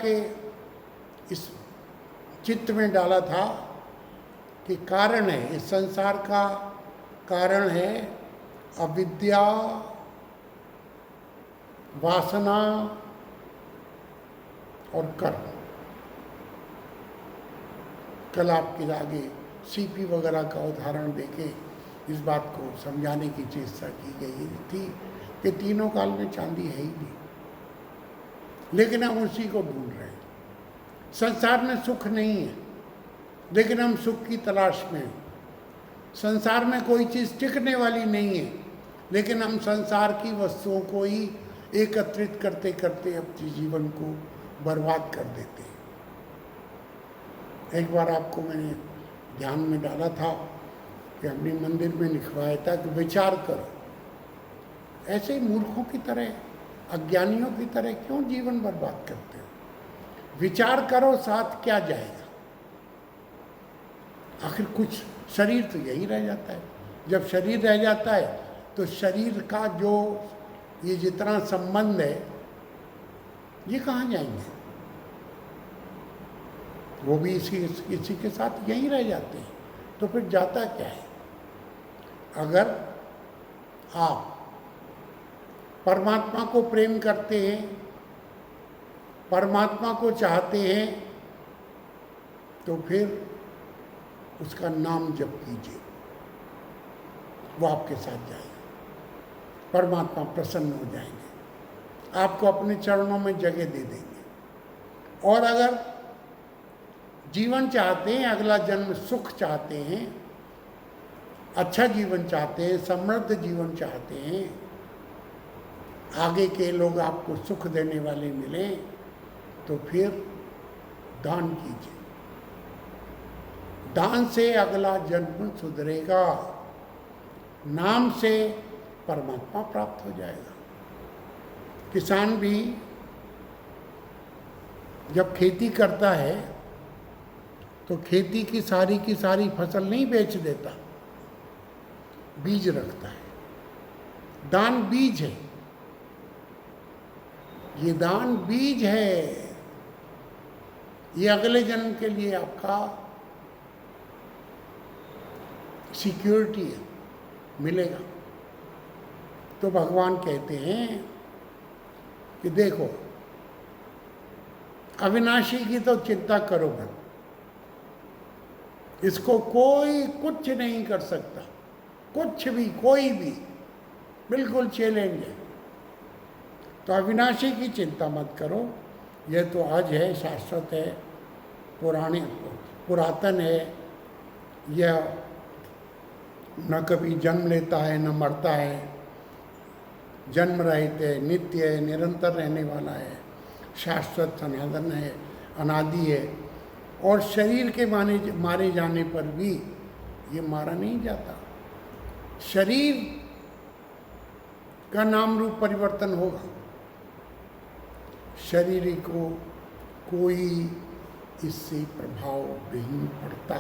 के इस चित्त में डाला था कि कारण है, इस संसार का कारण है अविद्या, वासना और कर्म। कल आपके आगे सीपी वगैरह का उदाहरण देके इस बात को समझाने की चेष्टा की गई थी कि तीनों काल में चांदी है ही नहीं, लेकिन हम उसी को ढूंढ रहे हैं। संसार में सुख नहीं है, लेकिन हम सुख की तलाश में हैं। संसार में कोई चीज़ टिकने वाली नहीं है, लेकिन हम संसार की वस्तुओं को ही एकत्रित करते करते अपने जीवन को बर्बाद कर देते हैं। एक बार आपको मैंने ध्यान में डाला था कि अपने मंदिर में लिखवाया था कि विचार करो, ऐसे ही मूर्खों की तरह, अज्ञानियों की तरह क्यों जीवन बर्बाद करते हो? विचार करो, साथ क्या जाएगा? आखिर कुछ शरीर तो यही रह जाता है। जब शरीर रह जाता है तो शरीर का जो ये जितना संबंध है, ये कहाँ जाएंगे? वो भी इसी के साथ यहीं रह जाते हैं। तो फिर जाता क्या है? अगर आप परमात्मा को प्रेम करते हैं, परमात्मा को चाहते हैं, तो फिर उसका नाम जप कीजिए, वो आपके साथ जाएगा। परमात्मा प्रसन्न हो जाएंगे, आपको अपने चरणों में जगह दे देंगे। और अगर जीवन चाहते हैं, अगला जन्म सुख चाहते हैं, अच्छा जीवन चाहते हैं, समृद्ध जीवन चाहते हैं, आगे के लोग आपको सुख देने वाले मिलें, तो फिर दान कीजिए। दान से अगला जन्म सुधरेगा, नाम से परमात्मा प्राप्त हो जाएगा। किसान भी जब खेती करता है तो खेती की सारी फसल नहीं बेच देता, बीज रखता है। दान बीज है, ये दान बीज है, ये अगले जन्म के लिए आपका सिक्योरिटी है, मिलेगा। तो भगवान कहते हैं कि देखो, अविनाशी की तो चिंता करो मत, इसको कोई कुछ नहीं कर सकता, कुछ भी, कोई भी, बिल्कुल चैलेंज है। तो अविनाशी की चिंता मत करो, यह तो आज है, शाश्वत है, पुरातन है, यह न कभी जन्म लेता है न मरता है, जन्म रहित है, नित्य है, निरंतर रहने वाला है, शाश्वत सनातन है, अनादि है। और शरीर के मारे जाने पर भी ये मारा नहीं जाता। शरीर का नाम रूप परिवर्तन होगा, शरीर को कोई इससे प्रभाव नहीं पड़ता।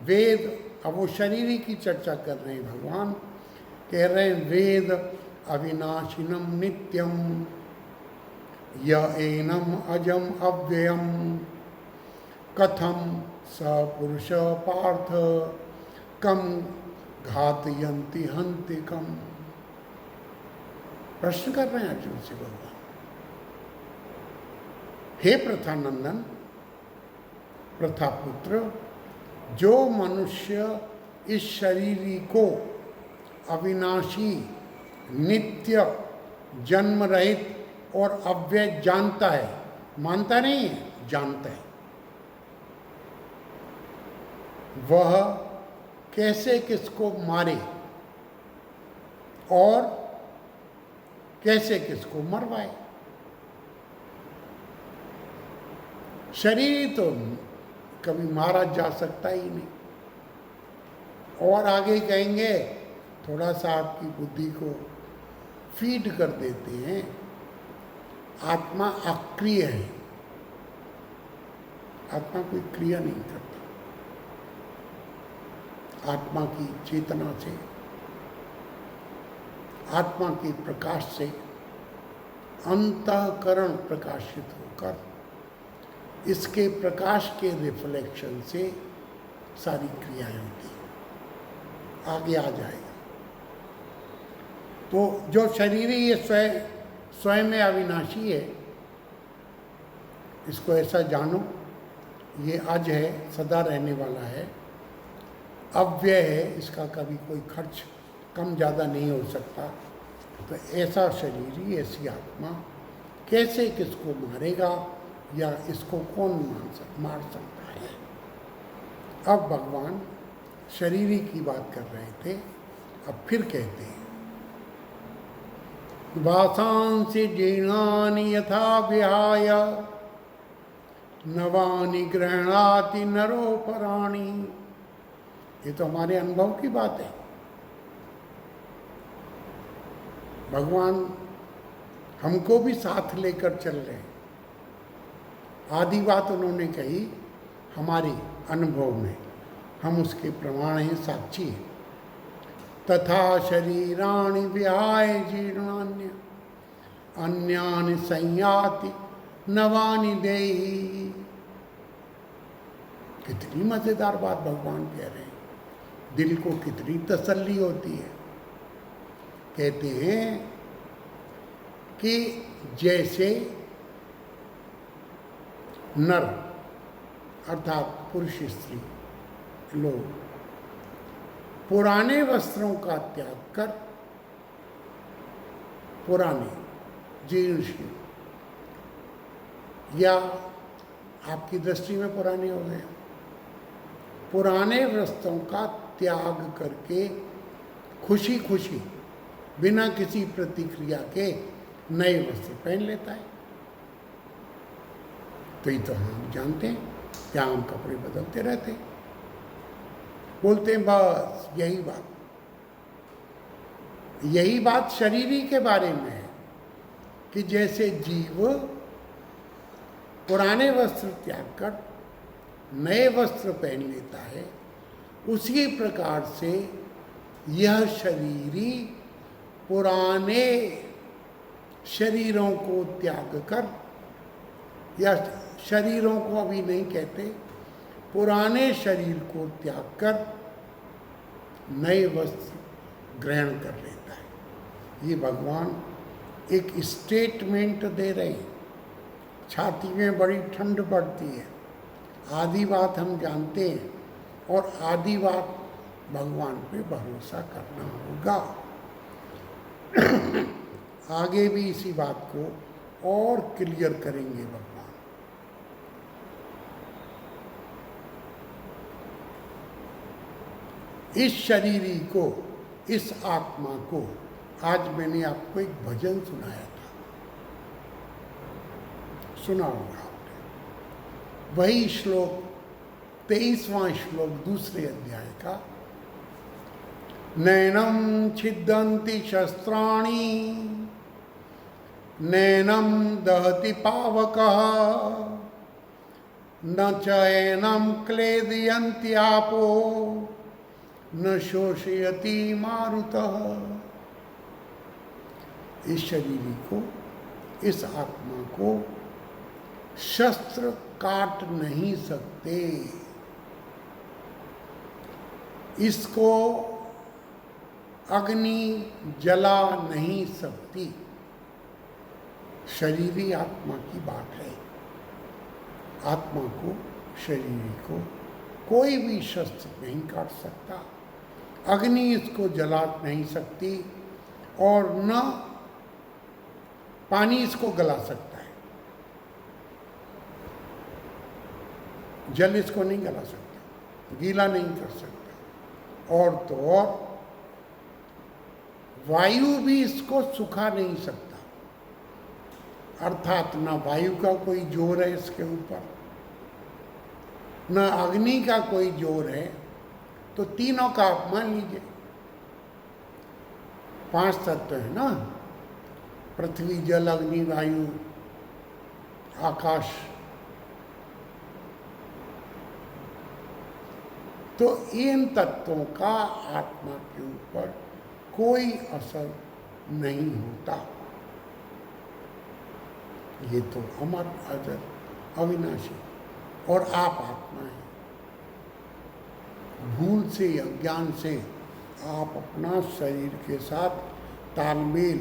वेद, अब वो शरीर की चर्चा कर रहे हैं भगवान, कह रहे हैं वेद अविनाशिनम नित्यम य एनम अजम अव्ययम कथम स पुरुष पार्थ कम घातयन्ति हन्तिकम। प्रश्न कर रहे हैं अर्जुन से भगवान, हे प्रथानंदन, प्रथापुत्र, जो मनुष्य इस शरीर को अविनाशी, नित्य, जन्म रहित और अव्यय जानता है, मानता नहीं है, जानता है, वह कैसे किसको मारे और कैसे किसको मरवाए। शरीर तो कभी मारा जा सकता ही नहीं। और आगे कहेंगे, थोड़ा सा आपकी बुद्धि को फीड कर देते हैं, आत्मा अक्रिय है, आत्मा कोई क्रिया नहीं करती। आत्मा की चेतना से, आत्मा के प्रकाश से अंतःकरण प्रकाशित होकर इसके प्रकाश के रिफ्लेक्शन से सारी क्रियाएं होती हैं, आगे आ जाएगा। तो जो शरीरी ये स्वयं में अविनाशी है, इसको ऐसा जानो, ये अज है, सदा रहने वाला है, अव्यय है, इसका कभी कोई खर्च कम ज़्यादा नहीं हो सकता। तो ऐसा शरीरी, ऐसी आत्मा कैसे किसको मारेगा या इसको कौन मार सकता है। अब भगवान शरीरी की बात कर रहे थे, अब फिर कहते हैं वासांसि जीर्णानि यथा विहाय नवानि गृह्णाति नरोपराणि। ये तो हमारे अनुभव की बात है। भगवान हमको भी साथ लेकर चल रहे हैं। आदि बात उन्होंने कही हमारे अनुभव में, हम उसके प्रमाण हैं, साक्षी हैं। तथा शरीराणि विहाय जीर्णान्य अन्यानि संयाति नवानि देहि। कितनी मजेदार बात भगवान कह रहे हैं, दिल को कितनी तसल्ली होती है। कहते हैं कि जैसे नर अर्थात पुरुष स्त्री लोग पुराने वस्त्रों का त्याग कर, पुराने जीर्ण शीर्ण या आपकी दृष्टि में पुराने हो गए, पुराने वस्त्रों का त्याग करके खुशी खुशी बिना किसी प्रतिक्रिया के नए वस्त्र पहन लेता है। तो ये तो हम जानते हैं, क्या हम कपड़े बदलते रहते हैं, बोलते हैं बस यही बात शरीरी के बारे में है कि जैसे जीव पुराने वस्त्र त्याग कर नए वस्त्र पहन लेता है, उसी प्रकार से यह शरीरी पुराने शरीरों को त्याग कर, या शरीरों को अभी नहीं कहते, पुराने शरीर को त्याग कर नए वस्त्र ग्रहण कर लेता है। ये भगवान एक स्टेटमेंट दे रहे हैं। छाती में बड़ी ठंड पड़ती है, आदि बात हम जानते हैं, और आदि बात भगवान पे भरोसा करना होगा। आगे भी इसी बात को और क्लियर करेंगे भगवान। इस शरीरी को, इस आत्मा को, आज मैंने आपको एक भजन सुनाया था, सुना होगा आपने। वही श्लोक 23वां श्लोक दूसरे अध्याय का, नैनम छिद्दन्ति शस्त्राणि नैनम दहति पावकः न चैनम क्लेदयन्ति आपो न शोषयति मारुतः। इस शरीर को, इस आत्मा को शस्त्र काट नहीं सकते, इसको अग्नि जला नहीं सकती। शरीरी आत्मा की बात है। आत्मा को, शरीर को कोई भी शस्त्र नहीं काट सकता, अग्नि इसको जला नहीं सकती, और न पानी इसको गला सकता है। जल इसको नहीं गला सकता, गीला नहीं कर सकता, और तो और वायु भी इसको सुखा नहीं सकता। अर्थात न वायु का कोई जोर है इसके ऊपर, न अग्नि का कोई जोर है। तो तीनों का आप मान लीजिए, 5 तत्व है ना, पृथ्वी जल अग्नि वायु आकाश। तो इन तत्वों का आत्मा के ऊपर कोई असर नहीं होता। ये तो अमर अजर अविनाशी और आप आत्मा हैं। भूल से अज्ञान से आप अपना शरीर के साथ तालमेल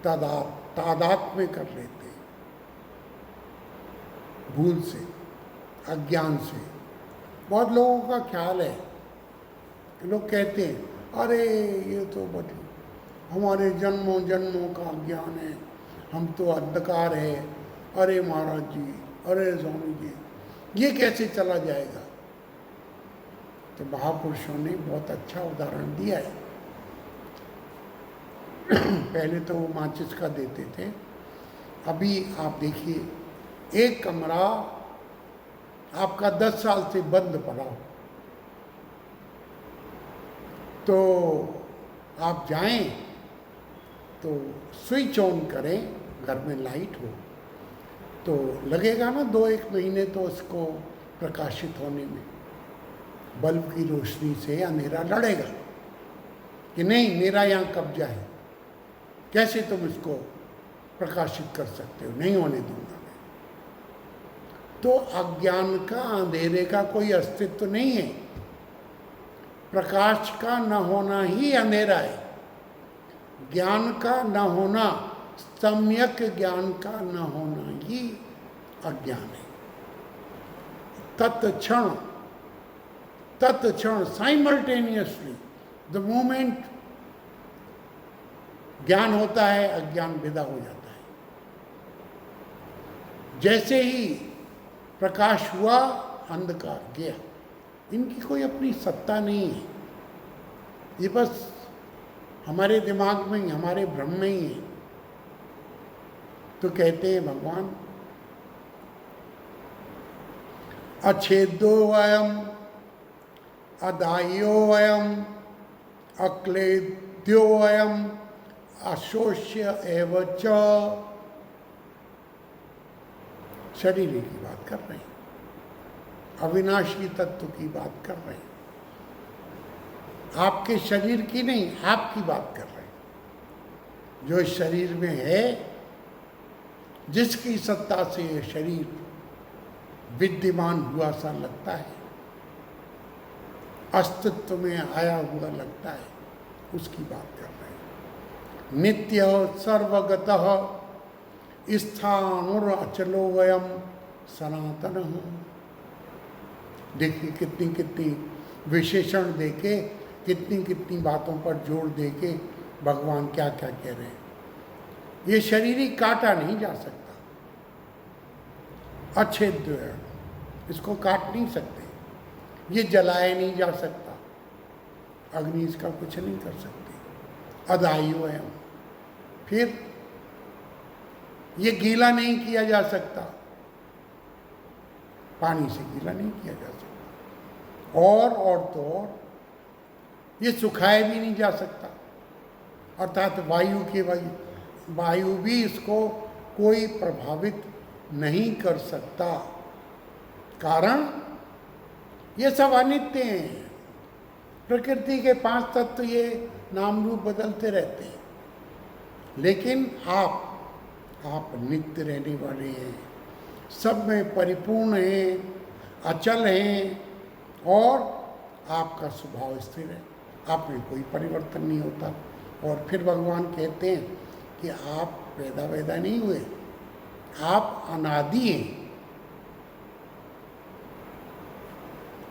तादात्म्य कर लेते हैं। भूल से अज्ञान से बहुत लोगों का ख्याल है, लोग कहते हैं अरे ये तो बड़ी हमारे जन्मों जन्मों का ज्ञान है, हम तो अंधकार है, अरे महाराज जी, अरे स्वामी जी, ये कैसे चला जाएगा। तो महापुरुषों ने बहुत अच्छा उदाहरण दिया है। पहले तो वो माचिस का देते थे, अभी आप देखिए एक कमरा आपका 10 साल से बंद पड़ा हो तो आप जाएं तो स्विच ऑन करें, घर में लाइट हो तो लगेगा ना 2-1 महीने तो उसको प्रकाशित होने में। बल्ब की रोशनी से अंधेरा लड़ेगा कि नहीं मेरा यहाँ कब्जा है, कैसे तुम इसको प्रकाशित कर सकते हो, नहीं होने दूंगा मैं। तो अज्ञान का अंधेरे का कोई अस्तित्व नहीं है। प्रकाश का न होना ही अंधेरा है, ज्ञान का न होना, सम्यक ज्ञान का न होना ही अज्ञान है। तत्क्षण साइमल्टेनियसली द मोमेंट ज्ञान होता है अज्ञान विदा हो जाता है। जैसे ही प्रकाश हुआ अंधकार गया। इनकी कोई अपनी सत्ता नहीं है, ये बस हमारे दिमाग में ही, हमारे भ्रम में ही है। तो कहते हैं भगवान अच्छेदो अयम अदाह्यो अयम अक्लेद्यो अयम अशोष्य एव च। शरीर की बात कर रहे हैं, अविनाशी तत्व की बात कर रहे हैं, आपके शरीर की नहीं, आपकी बात कर रहे हैं। जो शरीर में है, जिसकी सत्ता से ये शरीर विद्यमान हुआ सा लगता है, अस्तित्व में आया हुआ लगता है, उसकी बात कर रहे हैं। नित्य सर्वगतः स्थाणुर अचलो वयम सनातन। देखिए कितनी कितनी विशेषण देके, कितनी कितनी बातों पर जोर देके भगवान क्या क्या कह रहे हैं। ये शरीर ही काटा नहीं जा सकता, अच्छेद्य है, इसको काट नहीं सकते, ये जलाया नहीं जा सकता, अग्नि इसका कुछ नहीं कर सकती। अदाह्यो है, फिर ये गीला नहीं किया जा सकता, पानी से गीला नहीं किया जा सकता, और तो और ये सुखाया भी नहीं जा सकता, अर्थात वायु भी इसको कोई प्रभावित नहीं कर सकता। कारण ये सब अनित्य हैं। प्रकृति के 5 तत्व ये नाम रूप बदलते रहते हैं, लेकिन आप नित्य रहने वाले हैं, सब में परिपूर्ण हैं, अचल हैं, और आपका स्वभाव स्थिर है, आप में कोई परिवर्तन नहीं होता। और फिर भगवान कहते हैं कि आप पैदा नहीं हुए, आप अनादि हैं।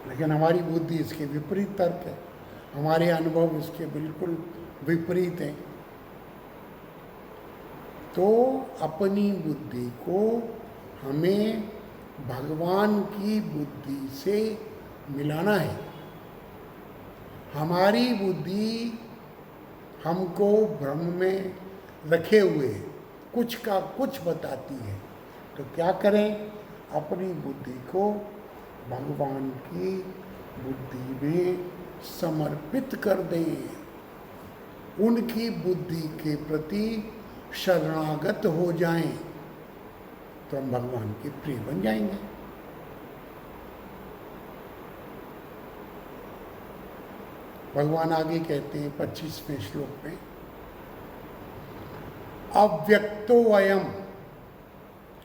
लेकिन हमारी बुद्धि इसके विपरीत तर्क है, हमारे अनुभव इसके बिल्कुल विपरीत हैं। तो अपनी बुद्धि को हमें भगवान की बुद्धि से मिलाना है। हमारी बुद्धि हमको भ्रम में रखे हुए कुछ का कुछ बताती है। तो क्या करें, अपनी बुद्धि को भगवान की बुद्धि में समर्पित कर दें, उनकी बुद्धि के प्रति शरणागत हो जाएं, तो हम भगवान के प्रिय बन जाएंगे। भगवान आगे कहते हैं 25वें श्लोक में, अव्यक्तो अयम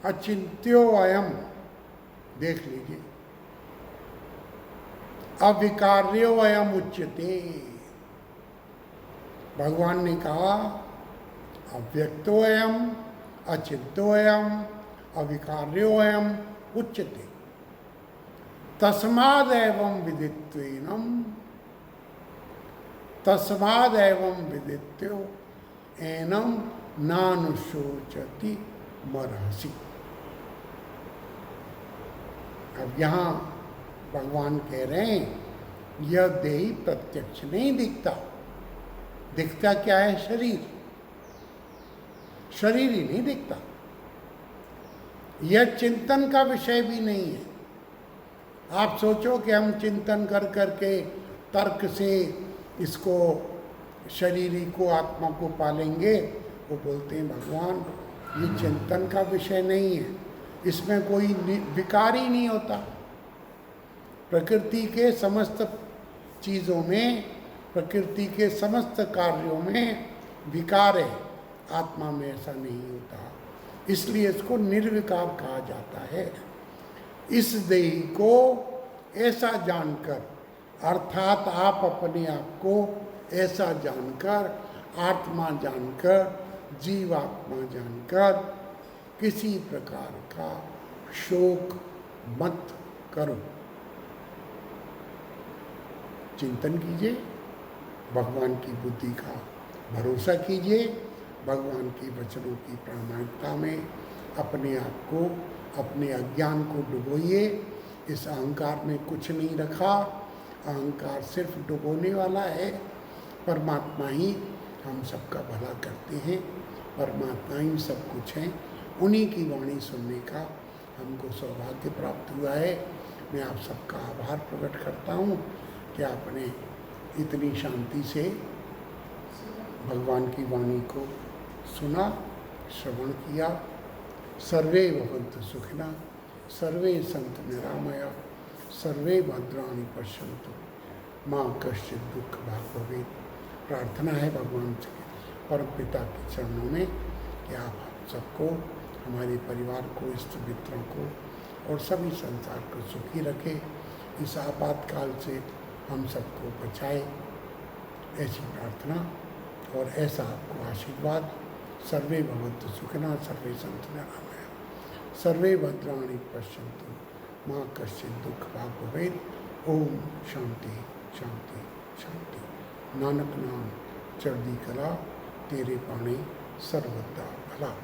अचिंत्यो अयम, देख लीजिए, अविकार्यो अयम उच्यते। भगवान ने कहा अव्यक्तो अयम, अचिंत्यो अयम, अविकार्यो अयम उच्यते, तस्माद एवं विदित्वेनम, तस्माद एवं विदित्यो एनम नानुशोचति मरहसि। अब यहाँ भगवान कह रहे हैं यह देही प्रत्यक्ष नहीं दिखता। दिखता क्या है? शरीर। शरीर ही नहीं दिखता। यह चिंतन का विषय भी नहीं है। आप सोचो कि हम चिंतन कर करके तर्क से इसको शरीरी को, आत्मा को पालेंगे। वो बोलते हैं भगवान ये चिंतन का विषय नहीं है, इसमें कोई विकार ही नहीं होता। प्रकृति के समस्त चीज़ों में, प्रकृति के समस्त कार्यों में विकार है, आत्मा में ऐसा नहीं होता। इसलिए इसको निर्विकार कहा जाता है। इस देही को ऐसा जानकर, अर्थात आप अपने आप को ऐसा जानकर, आत्मा जानकर, जीवात्मा जानकर किसी प्रकार का शोक मत करो। चिंतन कीजिए, भगवान की बुद्धि का भरोसा कीजिए, भगवान की वचनों की प्रामाणिकता में अपने आप को, अपने अज्ञान को डुबोइए। इस अहंकार में कुछ नहीं रखा, अहंकार सिर्फ डुबोने वाला है। परमात्मा ही हम सबका भला करते हैं, परमात्मा ही सब कुछ हैं। उन्हीं की वाणी सुनने का हमको सौभाग्य प्राप्त हुआ है। मैं आप सबका आभार प्रकट करता हूँ कि आपने इतनी शांति से भगवान की वाणी को सुना, श्रवण किया। सर्वे भवन्तु सुखिनः, सर्वे सन्तु निरामया, सर्वे भद्राणि पश्यन्तु मां कश्चित् दुःख भाग् भवेत्। प्रार्थना है भगवान से, परम पिता के चरणों में कि आप सबको, हमारे परिवार को, इष्ट मित्रों को और सभी संसार को सुखी रखे, इस आपातकाल से हम सबको बचाए, ऐसी प्रार्थना और ऐसा आपको आशीर्वाद। सर्वे भवन्तु सुखिनः, सर्वे सन्तु निरामया, सर्वे भद्राणि पश्यन्तु मां कश्चित् दुःख भाग् भवेत्। ओम शांति शांति शांति। नानक नाम चढ़दी कला, तेरे पाणी सर्वदा भला।